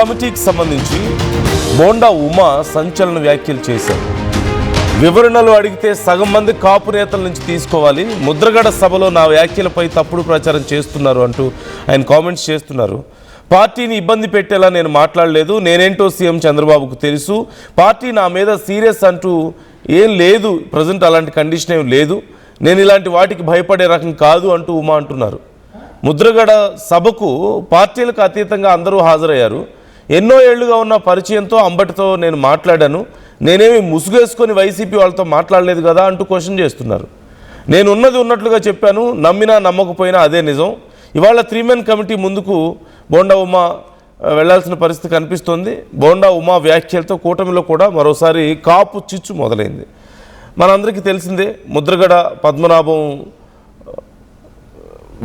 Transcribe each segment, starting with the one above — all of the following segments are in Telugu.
కమిటీకి సంబంధించి బోండా ఉమా సంచలన వ్యాఖ్యలు చేశారు. వివరణలు అడిగితే సగం మంది కాపు నేతల నుంచి తీసుకోవాలి, ముద్రగడ సభలో నా వ్యాఖ్యలపై తప్పుడు ప్రచారం చేస్తున్నారు అంటూ ఆయన కామెంట్స్ చేస్తున్నారు. పార్టీని ఇబ్బంది పెట్టేలా నేను మాట్లాడలేదు, నేనేంటో సీఎం చంద్రబాబుకు తెలుసు, పార్టీ నా మీద సీరియస్ అంటూ ఏం లేదు, ప్రజెంట్ అలాంటి కండిషన్ ఏం లేదు, నేను ఇలాంటి వాటికి భయపడే రకం కాదు అంటూ ఉమా అంటున్నారు. ముద్రగడ సభకు పార్టీలకు అతీతంగా అందరూ హాజరయ్యారు. ఎన్నో ఏళ్లుగా ఉన్న పరిచయంతో అంబటితో నేను మాట్లాడాను, నేనేమి ముసుగేసుకొని వైసీపీ వాళ్ళతో మాట్లాడలేదు కదా అంటూ క్వశ్చన్ చేస్తున్నారు. నేను ఉన్నది ఉన్నట్లుగా చెప్పాను, నమ్మినా నమ్మకపోయినా అదే నిజం. ఇవాళ 3 మెన్ కమిటీ ముందుకు బోండా ఉమా వెళ్లాల్సిన పరిస్థితి కనిపిస్తోంది. బోండా ఉమా వ్యాఖ్యలతో కూటమిలో కూడా మరోసారి కాపు చిచ్చు మొదలైంది. మనందరికీ తెలిసిందే, ముద్రగడ పద్మనాభం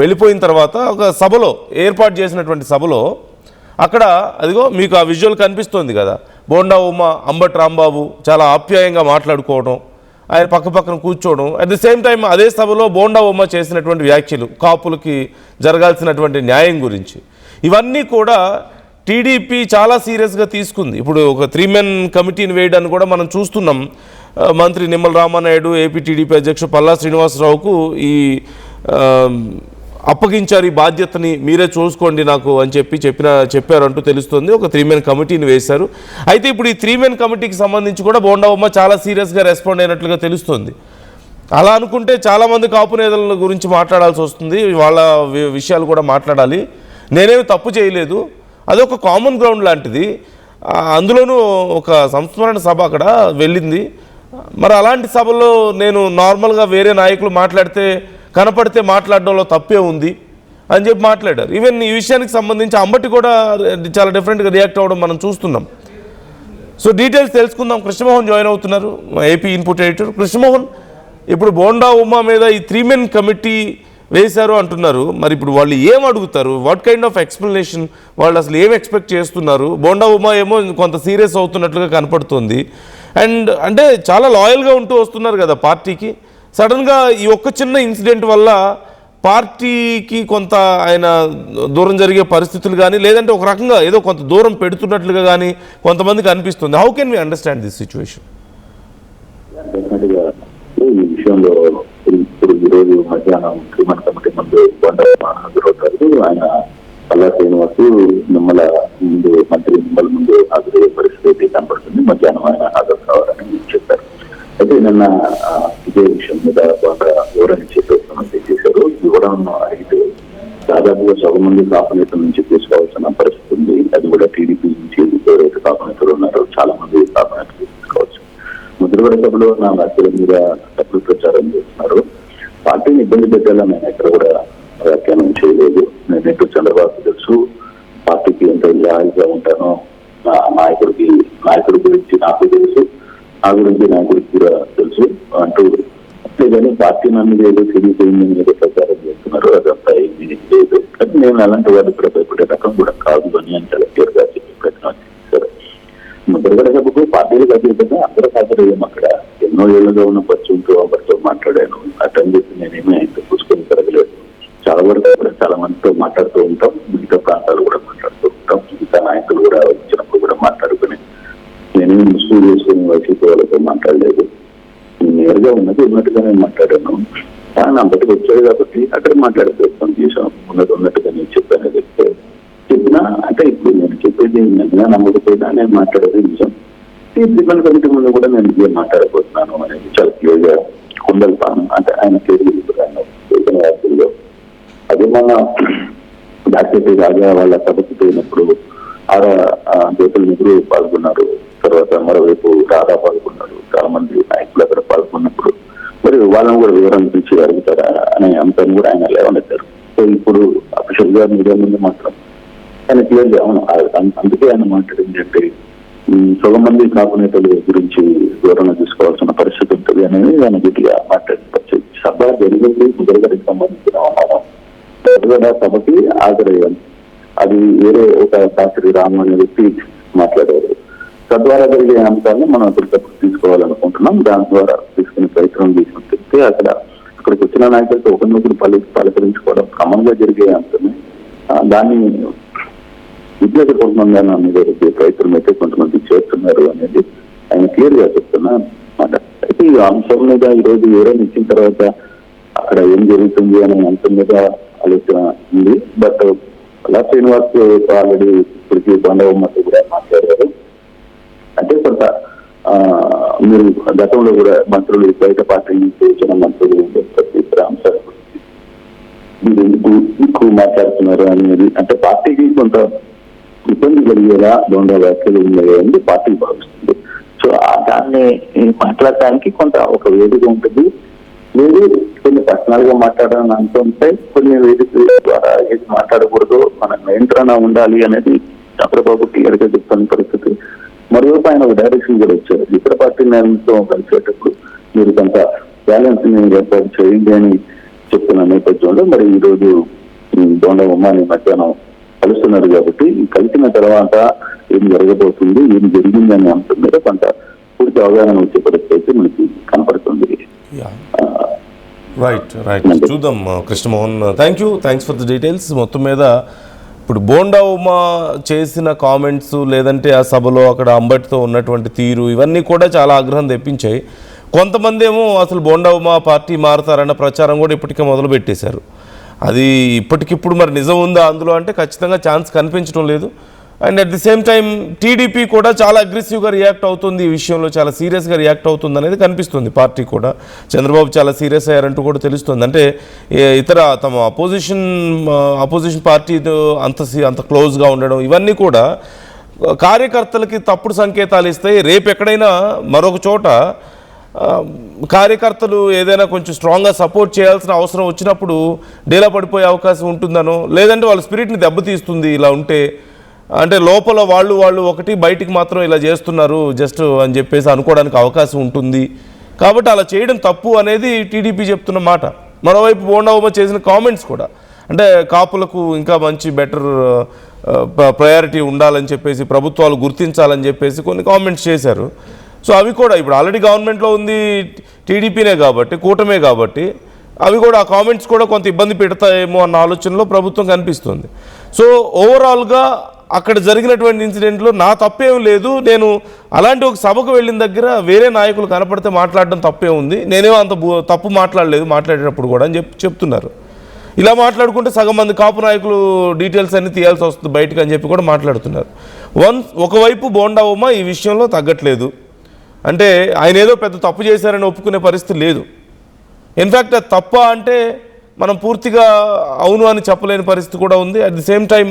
వెళ్ళిపోయిన తర్వాత ఒక సభలో ఏర్పాటు చేసినటువంటి సభలో అక్కడ అదిగో మీకు ఆ విజువల్ కనిపిస్తోంది కదా, బోండా ఉమా అంబటి రాంబాబు చాలా ఆప్యాయంగా మాట్లాడుకోవడం, ఆయన పక్కపక్కన కూర్చోవడం, అట్ ది సేమ్ టైం అదే సభలో బోండా ఉమా చేసినటువంటి వ్యాఖ్యలు కాపులకి జరగాల్సినటువంటి న్యాయం గురించి, ఇవన్నీ కూడా టీడీపీ చాలా సీరియస్గా తీసుకుంది. ఇప్పుడు ఒక 3 మెన్ కమిటీని వేయడాన్ని కూడా మనం చూస్తున్నాం. మంత్రి నిమ్మల రామానాయుడు, ఏపీ టీడీపీ అధ్యక్షుడు పల్లా శ్రీనివాసరావుకు ఈ అప్పగించారు ఈ బాధ్యతని, మీరే చూసుకోండి నాకు అని చెప్పారంటూ తెలుస్తుంది. ఒక 3 మెన్ కమిటీని వేశారు. అయితే ఇప్పుడు ఈ 3 మెన్ కమిటీకి సంబంధించి కూడా బోండా ఉమా చాలా సీరియస్గా రెస్పాండ్ అయినట్లుగా తెలుస్తుంది. అలా అనుకుంటే చాలామంది కాపు నేతల గురించి మాట్లాడాల్సి వస్తుంది, వాళ్ళ విషయాలు కూడా మాట్లాడాలి. నేనేమి తప్పు చేయలేదు, అదొక కామన్ గ్రౌండ్ లాంటిది, అందులోనూ ఒక సంస్మరణ సభ అక్కడ వెళ్ళింది. మరి అలాంటి సభలో నేను నార్మల్గా వేరే నాయకులు మాట్లాడితే కనపడితే మాట్లాడడంలో తప్పే ఉంది అని చెప్పి మాట్లాడారు. ఈవెన్ ఈ విషయానికి సంబంధించి అంబటి కూడా చాలా డిఫరెంట్గా రియాక్ట్ అవ్వడం మనం చూస్తున్నాం. సో డీటెయిల్స్ తెలుసుకుందాం. కృష్ణమోహన్ జాయిన్ అవుతున్నారు, ఏపీ ఇన్పుట్ ఎడిటర్. కృష్ణమోహన్, ఇప్పుడు బోండా ఉమా మీద ఈ 3 మెన్ కమిటీ వేశారు అంటున్నారు, మరి ఇప్పుడు వాళ్ళు ఏం అడుగుతారు? What kind of explanation? వాళ్ళు అసలు ఏం ఎక్స్పెక్ట్ చేస్తున్నారు? బోండా ఉమా ఏమో కొంత సీరియస్ అవుతున్నట్లుగా కనపడుతుంది. అండ్ అంటే చాలా లాయల్గా ఉంటూ వస్తున్నారు కదా పార్టీకి. సడన్గా ఈ ఒక్క చిన్న ఇన్సిడెంట్ వల్ల పార్టీకి కొంత ఆయన దూరం జరిగే పరిస్థితులు కానీ, లేదంటే ఒక రకంగా ఏదో కొంత దూరం పెడుతున్నట్లుగా కానీ కొంతమందికి అనిపిస్తుంది. How can we understand this situation? ఈ విషయంలో ఇప్పుడు ఈరోజు మధ్యాహ్నం 3 మెన్ కమిటీ ముందు హాజరవుతారు. ఆయన పల్లా శ్రీనివాసు నిమ్మల ముందు, మంత్రి నిమ్మల ముందు హాజరయ్యే పరిస్థితి కనపడుతుంది. మధ్యాహ్నం ఆయన హాజరు కావాలని చెప్పారు. అయితే నిన్న ఇదే విషయం మీద బాగా వివరణ చేశారు. వివరణ అడిగితే దాదాపుగా సగం మంది కాపు నేతల నుంచి తీసుకోవాల్సిన పరిస్థితి ఉంది. అది కూడా టీడీపీ నుంచి ఎవరైతే కాపు నేతలు ఉన్నారో చాలా మంది కాపు నేతలు తీసుకోవచ్చు. ముద్రగడ సభలో నా వ్యాఖ్యల మీద తప్పుడు ప్రచారం చేస్తున్నారు. పార్టీని ఇబ్బంది పెట్టేలా నేను ఎక్కడ కూడా వ్యాఖ్యానం చేయలేదు. నేనేంటో చంద్రబాబు తెలుసు, పార్టీకి ఎంత లాయల్గా ఉంటానో నా నాయకుడి గురించి నాకు తెలుసు, నా గురించి నాయకుడికి కూడా తెలుసు అంటూ, అంతేగాని పార్టీ నన్ను ఏదో తెలియపోయిందని ఏదో ప్రచారం చేస్తున్నారు, అదంతా ఏమీ లేదు. కానీ నేను అలాంటి వాడు ఇక్కడ భయపడే రకం కూడా కాదు అని చాలా క్లియర్గా చెప్పి ప్రయత్నం చేశారు. ముద్రగడ సభకు పార్టీలకు అతీతంగా అందరూ హాజరయ్యాము. అక్కడ ఎన్నో ఏళ్లుగా ఉన్న పరిచయంతో ఎవరితో మాట్లాడాను, అటెండ్ చేసి నేనేమీ ఆయనతో పుచ్చుకొని తిరగలేదు. చాలా వరకు కూడా చాలా మందితో మాట్లాడుతూ ఉంటాం, మిగతా ప్రాంతాలు కూడా మాట్లాడుతూ ఉంటాం, మిగతా నాయకులు కూడా వచ్చినప్పుడు కూడా మాట్లాడుకుని నేనేమి ముసుగు చేసుకుని వైసీపీ వాళ్ళతో మాట్లాడలేదు. నేరుగా ఉన్నట్టుగానే మాట్లాడాను. కానీ అంతటికి వచ్చాడు కాబట్టి అక్కడ మాట్లాడే ప్రయత్నం చేశాను. ఉన్నట్టుగా నేను చెప్పాను. చెప్పినా అంటే ఇప్పుడు నేను చెప్పేది నమ్మినా నమ్మకపోయినా నేను మాట్లాడేది నిజం. ఈ 3 మెన్ కమిటీ ముందు కూడా నేను ఇదే మాట్లాడబోతున్నాను అనేది చాలా క్లియర్గా కుండలిపాను. అంటే ఆయన క్లియర్గా అదే మన డాక్టర్ రాజా వాళ్ళ సభకు పోయినప్పుడు జ్యోతుల నెహ్రూ పాల్గొన్నారు. తర్వాత మరోవైపు రాధా పాల్గొన్నారు. చాలా మంది నాయకులు అక్కడ పాల్గొన్నప్పుడు మరి వాళ్ళని కూడా వివరణ పిలిచి అడుగుతారా అనే అంశాన్ని కూడా ఆయన లేవనెత్తారు. సో ఇప్పుడు అఫీషియల్ గా మీడియా ముందు మాత్రం ఆయన క్లియర్గా అవును, అందుకే ఆయన మాట్లాడింది అంటే సగం మంది కాపు నేతల గురించి వివరణ తీసుకోవాల్సిన పరిస్థితి ఉంటుంది అనేది ఆయన గట్టిగా మాట్లాడి సభ జరిగింది. ముద్రగడకి సంబంధించిన ముద్రగడ సభకి హాజరయ్యాను. అది వేరే ఒక శాస్త్రి రాము అనే వ్యక్తి మాట్లాడారు. తద్వారా జరిగే అంశాలను మనం అప్పటికప్పుడు తీసుకోవాలనుకుంటున్నాం. దాని ద్వారా తీసుకునే ప్రయత్నం తీసుకుంటే అక్కడికి వచ్చిన నాయకులతో ఒకరినొకరు పలకరించుకోవడం కామన్ గా జరిగే అంశమే. దాన్ని ఉద్యోగపూర్వకంగా అనేది ప్రయత్నం అయితే కొంతమంది చేస్తున్నారు అనేది ఆయన క్లియర్ గా చెప్తున్నా మాట. అయితే ఈ అంశం మీద ఈ రోజు వివరణ ఇచ్చిన తర్వాత అక్కడ ఏం జరుగుతుంది అనే అంశం మీద ఆలోచన ఉంది. బట్ అలా శ్రీనివాస్ ఆల్రెడీ ఇప్పటికీ బండవమ్మతో కూడా మాట్లాడారు. అంటే కొంత మీరు గతంలో కూడా మంత్రులు బయట పార్టీ నుంచి వచ్చిన మంత్రులు ఇతర అంశాల గురించి మీరు ఎందుకు ఎక్కువ మాట్లాడుతున్నారు అనేది, అంటే పార్టీకి కొంత ఇబ్బంది కలిగేలా బోండా వ్యాఖ్యలు ఉన్నాయని పార్టీ భావిస్తుంది. సో దాన్ని మాట్లాడటానికి కొంత ఒక వేదిక ఉంటుంది. లేదు కొన్ని పర్సనల్ గా మాట్లాడాలని అనుకుంటే కొన్ని వేదికల ద్వారా ఏది మాట్లాడకూడదు, మన నియంత్రణ ఉండాలి అనేది చంద్రబాబు క్లియర్ గా చెప్తున్న పరిస్థితి. మరోవైపు ఆయన ఒక డైరెక్షన్ కూడా వచ్చారు, ఇతర పార్టీ నేతలతో కలిసేటప్పుడు మీరు కొంత బ్యాలెన్స్ ని ఏర్పాటు చేయండి అని చెప్తున్న నేపథ్యంలో మరి ఈ రోజు బోండా ఉమ్మాని మధ్యాహ్నం కలుస్తున్నారు కాబట్టి కలిసిన తర్వాత ఏం జరగబోతుంది, ఏం జరిగింది అనే అంశం మీద కొంత పూర్తి అవగాహన వచ్చే పరిస్థితి మనకి కనపడుతుంది. రైట్ చూద్దాం Krishnamohan. Thanks for the details. మొత్తం మీద ఇప్పుడు బోండా ఉమా చేసిన కామెంట్స్ లేదంటే ఆ సభలో అక్కడ అంబటితో ఉన్నటువంటి తీరు ఇవన్నీ కూడా చాలా ఆగ్రహం తెప్పించాయి. కొంతమంది ఏమో అసలు బోండా ఉమా పార్టీ మారుతారన్న ప్రచారం కూడా ఇప్పటికే మొదలు పెట్టేశారు. అది ఇప్పటికిప్పుడు మరి నిజం ఉందా అందులో అంటే ఖచ్చితంగా ఛాన్స్ కనిపించడం లేదు. And at the same time TDP కూడా చాలా అగ్రెసివ్గా రియాక్ట్ అవుతుంది, ఈ విషయంలో చాలా సీరియస్గా రియాక్ట్ అవుతుంది అనేది కనిపిస్తుంది. పార్టీ కూడా చంద్రబాబు చాలా సీరియస్ అయ్యారంటూ కూడా తెలుస్తుంది. అంటే ఇతర తమ అపోజిషన్ పార్టీతో అంత క్లోజ్గా ఉండడం ఇవన్నీ కూడా కార్యకర్తలకి తప్పుడు సంకేతాలు ఇస్తాయి. రేపు ఎక్కడైనా మరొక చోట కార్యకర్తలు ఏదైనా కొంచెం స్ట్రాంగ్గా సపోర్ట్ చేయాల్సిన అవసరం వచ్చినప్పుడు డేలా పడిపోయే అవకాశం ఉంటుందనో, లేదంటే వాళ్ళ స్పిరిట్ని దెబ్బతీస్తుంది ఇలా ఉంటే. అంటే లోపల వాళ్ళు ఒకటి బయటికి మాత్రం ఇలా చేస్తున్నారు జస్ట్ అని చెప్పేసి అనుకోవడానికి అవకాశం ఉంటుంది. కాబట్టి అలా చేయడం తప్పు అనేది టీడీపీ చెప్తున్న మాట. మరోవైపు బోండా ఉమ చేసిన కామెంట్స్ కూడా అంటే కాపులకు ఇంకా మంచి బెటర్ ప్రయారిటీ ఉండాలని చెప్పేసి, ప్రభుత్వాలు గుర్తించాలని చెప్పేసి కొన్ని కామెంట్స్ చేశారు. సో అవి కూడా ఇప్పుడు ఆల్రెడీ గవర్నమెంట్లో ఉంది టీడీపీనే కాబట్టి, కూటమే కాబట్టి అవి కూడా ఆ కామెంట్స్ కూడా కొంత ఇబ్బంది పెడతాయేమో అన్న ఆలోచనలో ప్రభుత్వం కనిపిస్తుంది. సో ఓవరాల్గా అక్కడ జరిగినటువంటి ఇన్సిడెంట్లో నా తప్పేం లేదు, నేను అలాంటి ఒక సభకు వెళ్ళిన దగ్గర వేరే నాయకులు కనపడితే మాట్లాడడం తప్పే ఉంది, నేనేమో అంత తప్పు మాట్లాడలేదు మాట్లాడేటప్పుడు కూడా అని చెప్తున్నారు. ఇలా మాట్లాడుకుంటే సగం మంది కాపు నాయకులు డీటెయిల్స్ అన్ని తీయాల్సి వస్తుంది బయటకు అని చెప్పి కూడా మాట్లాడుతున్నారు. ఒకవైపు బోండా ఉమ ఈ విషయంలో తగ్గట్లేదు, అంటే ఆయన ఏదో పెద్ద తప్పు చేశారని ఒప్పుకునే పరిస్థితి లేదు. ఇన్ఫ్యాక్ట్ అది తప్ప అంటే మనం పూర్తిగా అవును అని చెప్పలేని పరిస్థితి కూడా ఉంది. అట్ ది సేమ్ టైం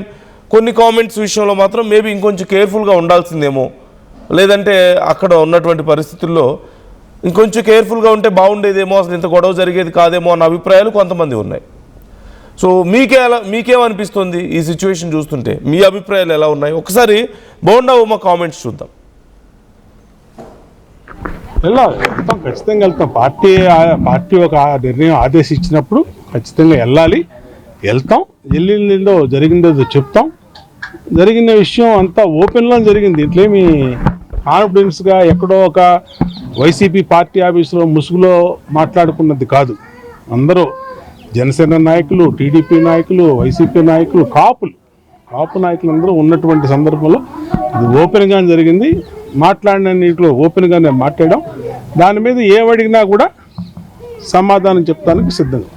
కొన్ని కామెంట్స్ విషయంలో మాత్రం మేబీ ఇంకొంచెం కేర్ఫుల్గా ఉండాల్సిందేమో, లేదంటే అక్కడ ఉన్నటువంటి పరిస్థితుల్లో ఇంకొంచెం కేర్ఫుల్గా ఉంటే బాగుండేదేమో, అసలు ఇంత గొడవ జరిగేది కాదేమో అన్న అభిప్రాయాలు కొంతమంది ఉన్నాయి. సో మీకేమనిపిస్తుంది ఈ సిచ్యువేషన్ చూస్తుంటే, మీ అభిప్రాయాలు ఎలా ఉన్నాయి? ఒకసారి బోండా ఉమ కామెంట్స్ చూద్దాం. వెళ్తాం, ఖచ్చితంగా వెళ్తాం. పార్టీ ఒక నిర్ణయం ఆదేశించినప్పుడు ఖచ్చితంగా వెళ్తాం. వెళ్ళిందో జరిగిందో చెప్తాం. జరిగిన విషయం అంతా ఓపెన్లో జరిగింది. ఇట్లేమి కాన్ఫిడెన్స్గా ఎక్కడో ఒక వైసీపీ పార్టీ ఆఫీసులో ముసుగులో మాట్లాడుకున్నది కాదు. అందరూ జనసేన నాయకులు, టీడీపీ నాయకులు, వైసీపీ నాయకులు, కాపు నాయకులు అందరూ ఉన్నటువంటి సందర్భంలో ఇది ఓపెన్గా జరిగింది. మాట్లాడిన నీటిలో ఓపెన్గానే మాట్లాడాం. దాని మీద ఏమడిగినా కూడా సమాధానం చెప్తానికి సిద్ధంగా.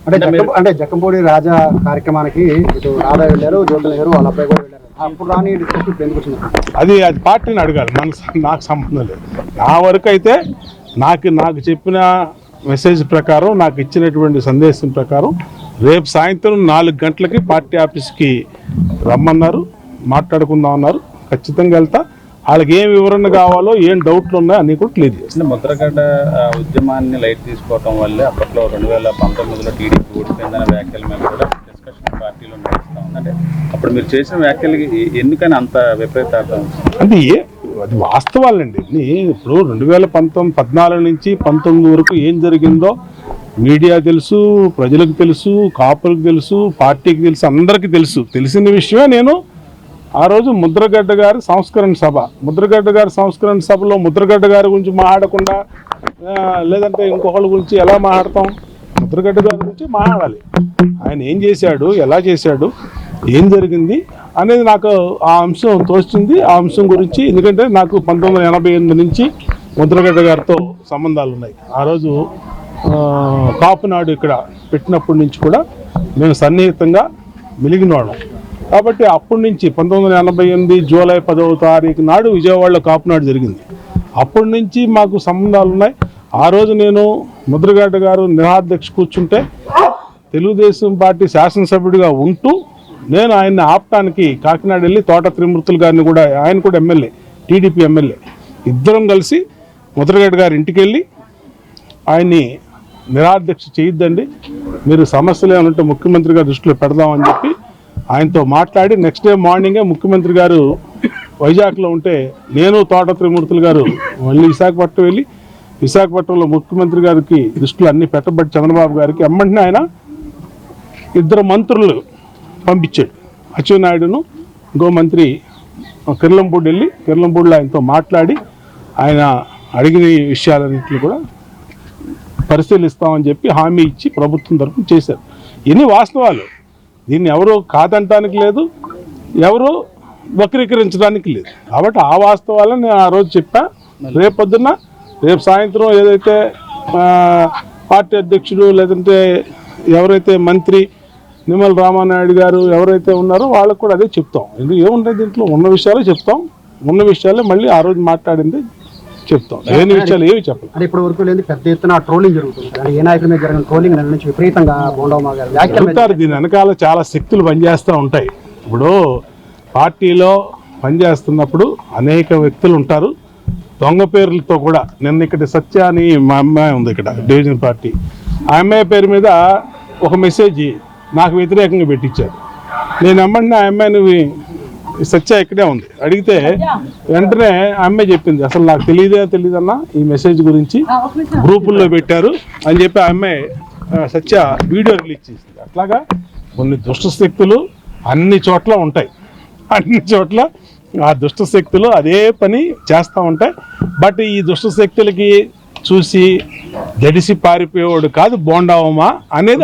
అంటే జక్కంపూడి రాజా కార్యక్రమానికి ఇటు రాధా వెళ్ళారు, జ్యోతుల గారు వాళ్ళ అబ్బాయి కూడా వెళ్ళారు. అప్పుడు రాని డిస్కషన్ ఎందుకు వచ్చింది? అది పార్టీని అడగాలి, నాకు సంబంధం లేదు. నా వరకు అయితే నాకు చెప్పిన మెసేజ్ ప్రకారం, నాకు ఇచ్చినటువంటి సందేశం ప్రకారం రేపు సాయంత్రం 4 గంటలకి పార్టీ ఆఫీస్కి రమ్మన్నారు, మాట్లాడుకుందాం అన్నారు. ఖచ్చితంగా వెళ్తా. వాళ్ళకి ఏం వివరణ కావాలో, ఏం డౌట్లు ఉన్నాయో అన్నీ కూడా క్లియర్ చేస్తాను. ముద్రగడ్డ ఉద్యమాన్ని లైట్ తీసుకోవటం వల్లే అప్పట్లో 2019లో టీడీపీ ఓడిపోయిందనే వ్యాఖ్యల మీద కూడా డిస్కషన్ పార్టీలో నడుస్తూ ఉంది. అంటే అప్పుడు మీరు చేసిన వ్యాఖ్యలకి ఎందుకని అంత విపరీతార్థం? అంటే అది వాస్తవాలండి. ఇప్పుడు 2014 నుంచి 19 వరకు ఏం జరిగిందో మీడియా తెలుసు, ప్రజలకు తెలుసు, కాపులకు తెలుసు, పార్టీకి తెలుసు, అందరికీ తెలుసు. తెలిసిన విషయమే నేను ఆ రోజు ముద్రగడ్డ గారి సంస్కరణ సభలో ముద్రగడ్డ గారి గురించి మాట్లాడకుండా లేదంటే ఇంకొకళ్ళ గురించి ఎలా మాట్లాడతాం? ముద్రగడ్డ గారి గురించి మాట్లాడాలి. ఆయన ఏం చేశాడు, ఎలా చేశాడు, ఏం జరిగింది అనేది నాకు ఆ అంశం తోస్తుంది. ఆ అంశం గురించి ఎందుకంటే నాకు 1988 నుంచి ముద్రగడ్డ గారితో సంబంధాలు ఉన్నాయి. ఆ రోజు కాపునాడు ఇక్కడ పెట్టినప్పటి నుంచి కూడా మేము సన్నిహితంగా మెలిగినవాళ్ళం. కాబట్టి అప్పటి నుంచి 1988 జూలై 10వ తారీఖు నాడు విజయవాడలో కాపునాడు జరిగింది. అప్పటి నుంచి మాకు సంబంధాలు ఉన్నాయి. ఆ రోజు నేను ముద్రగడ్డ గారు నిరాధ్యక్ష కూర్చుంటే తెలుగుదేశం పార్టీ శాసనసభ్యుడిగా ఉంటూ నేను ఆయన్ని ఆపటానికి కాకినాడ వెళ్ళి తోట త్రిమూర్తులు గారిని కూడా, ఆయన కూడా ఎమ్మెల్యే, టీడీపీ ఎమ్మెల్యే, ఇద్దరం కలిసి ముద్రగడ్డ గారి ఇంటికి వెళ్ళి ఆయన్ని నిరాధ్యక్ష చేయొద్దండి, మీరు సమస్యలు ఏమంటే ముఖ్యమంత్రి గారి దృష్టిలో పెడదామని చెప్పి ఆయనతో మాట్లాడి నెక్స్ట్ డే మార్నింగే ముఖ్యమంత్రి గారు వైజాగ్లో ఉంటే నేను తోట త్రిమూర్తులు గారు మళ్ళీ విశాఖపట్నం వెళ్ళి విశాఖపట్నంలో ముఖ్యమంత్రి గారికి దృష్టిలో అన్ని పెట్టబట్టి చంద్రబాబు గారికి ఎమ్మంటే ఆయన ఇద్దరు మంత్రులు పంపించాడు. అచ్చెన్నాయుడును ఇంకో మంత్రి కిర్లంపూడి వెళ్ళి కిర్లంపూడిలో ఆయనతో మాట్లాడి ఆయన అడిగిన విషయాలన్నింటినీ కూడా పరిశీలిస్తామని చెప్పి హామీ ఇచ్చి ప్రభుత్వం తరఫున చేశారు. ఎన్ని వాస్తవాలు, దీన్ని ఎవరు కాదంటానికి లేదు, ఎవరు వక్రీకరించడానికి లేదు. కాబట్టి ఆ వాస్తవాలను నేను ఆ రోజు చెప్పా. రేపు సాయంత్రం ఏదైతే పార్టీ అధ్యక్షుడు లేదంటే ఎవరైతే మంత్రి నిమ్మల రామానాయుడు గారు ఎవరైతే ఉన్నారో వాళ్ళకు కూడా అదే చెప్తాం. ఎందుకు ఏముంటాయి దీంట్లో, ఉన్న విషయాలే చెప్తాం, ఉన్న విషయాలే మళ్ళీ ఆ రోజు మాట్లాడింది చెప్తాం, లేని విషయాలు ఏవి చెప్పాలి. అంటే ఇప్పటి వరకు లేదు, పెద్ద ఎత్తున ట్రోలింగ్ జరుగుతుంది. అంటే ఏ నాయకుల మీద జరిగిన ట్రోలింగ్ నుంచి విపరీతంగా బోండమ్మ గారు చెప్తారు. దీని వెనకాల చాలా శక్తులు పనిచేస్తూ ఉంటాయి. ఇప్పుడు పార్టీలో పనిచేస్తున్నప్పుడు అనేక వ్యక్తులు ఉంటారు, దొంగ పేర్లతో కూడా. నిన్న ఇక్కడ సత్య అని మా అమ్మాయి ఉంది ఇక్కడ డివిజన్ పార్టీ, ఆ అమ్మాయి పేరు మీద ఒక మెసేజ్ నాకు వ్యతిరేకంగా పెట్టించారు. నేను అమ్మంటే ఆ అమ్మాయిని సత్య ఇక్కడే ఉంది అడిగితే వెంటనే ఆ అమ్మాయి చెప్పింది, అసలు నాకు తెలియదన్నా ఈ మెసేజ్ గురించి గ్రూపుల్లో పెట్టారు అని చెప్పి ఆ అమ్మాయి సత్య వీడియో రిలీజ్ చేసింది. అట్లాగా కొన్ని దుష్ట శక్తులు అన్ని చోట్ల ఉంటాయి, అన్ని చోట్ల ఆ దుష్ట శక్తులు అదే పని చేస్తూ ఉంటాయి. బట్ ఈ దుష్ట శక్తులకి చూసి జడిసి పారిపోయేవాడు కాదు బోండావమ్మ అనేది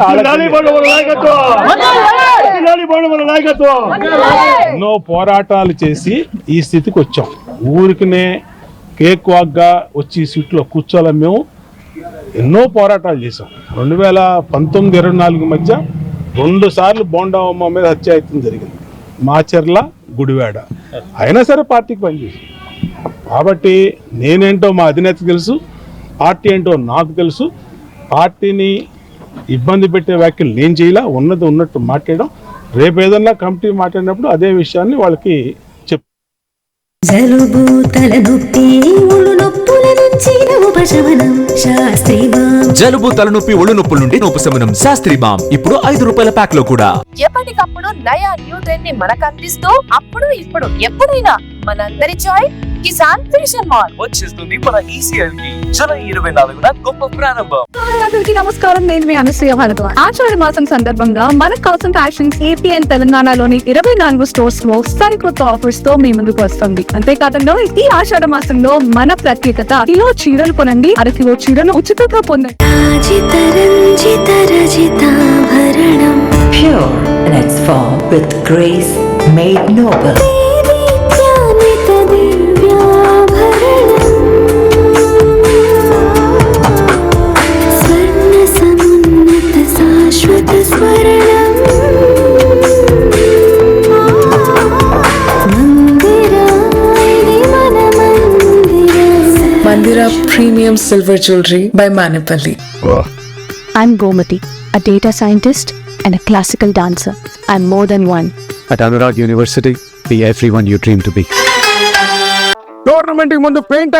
ఎన్నో పోరాటాలు చేసి ఈ స్థితికి వచ్చాం. ఊరికినే కేక్ వాగ్గా వచ్చి సీట్లో కూర్చోలేం. మేము ఎన్నో పోరాటాలు చేసాం. 2019-24 మధ్య 2 సార్లు బోండావమ్మ మీద హత్యాయత్నం జరిగింది, మాచర్ల, గుడివాడ. అయినా సరే పార్టీకి పనిచేసి. కాబట్టి నేనేంటో మా అధినేత తెలుసు, పార్టీ ఏంటో నాకు తెలుసు. పార్టీని ఇబ్బంది పెట్టే వ్యాఖ్యలు నేను చేయాల, ఉన్నది ఉన్నట్టు మాట్లాడడం. రేపు ఏదన్నా కమిటీ మాట్లాడినప్పుడు అదే విషయాన్ని వాళ్ళకి చెప్తాను. జలుబు తలనొప్పి ఒళ్ళు నొప్పుల నుంచి ఉపశమనం శాస్త్రీ బామ్. జలుబు తలనొప్పి ఒళ్ళు నొప్పుల నుండి ఉపశమనం శాస్త్రీ బామ్ ఇప్పుడు 5 రూపాయల ప్యాక్ లో కూడా. ఎప్పటికప్పుడు నయా న్యూ ట్రెండ్ ని మనకు అందిస్తూ అప్పుడు ఇప్పుడు ఎప్పుడైనా మనందరి చాయ్ కిసాన్ ఫ్యాషన్ మాల్ వచ్చేస్తుంది మన ECL కి జూలై 24న గొప్ప ప్రారంభం. అందరికీ నమస్కారం, నేను మీ అనసూయ భారద్వాజ్. ఆషాఢ మాసం సందర్భంగా మన కోసం ఫ్యాషన్స్ ఏపీ అండ్ తెలంగాణలోని 24 స్టోర్స్ లో సరికొత్త ఆఫర్స్ తో మీ ముందుకు వస్తుంది. అంతేకాదంలో ఈ ఆషాఢ మాసంలో మన ప్రత్యేకత, కిలో చీరలు కొనండి, అరకిలో చీరలు ఉచితంగా పొందండి. Pure in its form with grace made noble. Mandira Premium Silver Jewelry by Manipali. I'm Gomati, a data scientist and a classical dancer. I'm more than one. At Anurag University, be everyone you dream to be. Tournament ముందు పెయింట్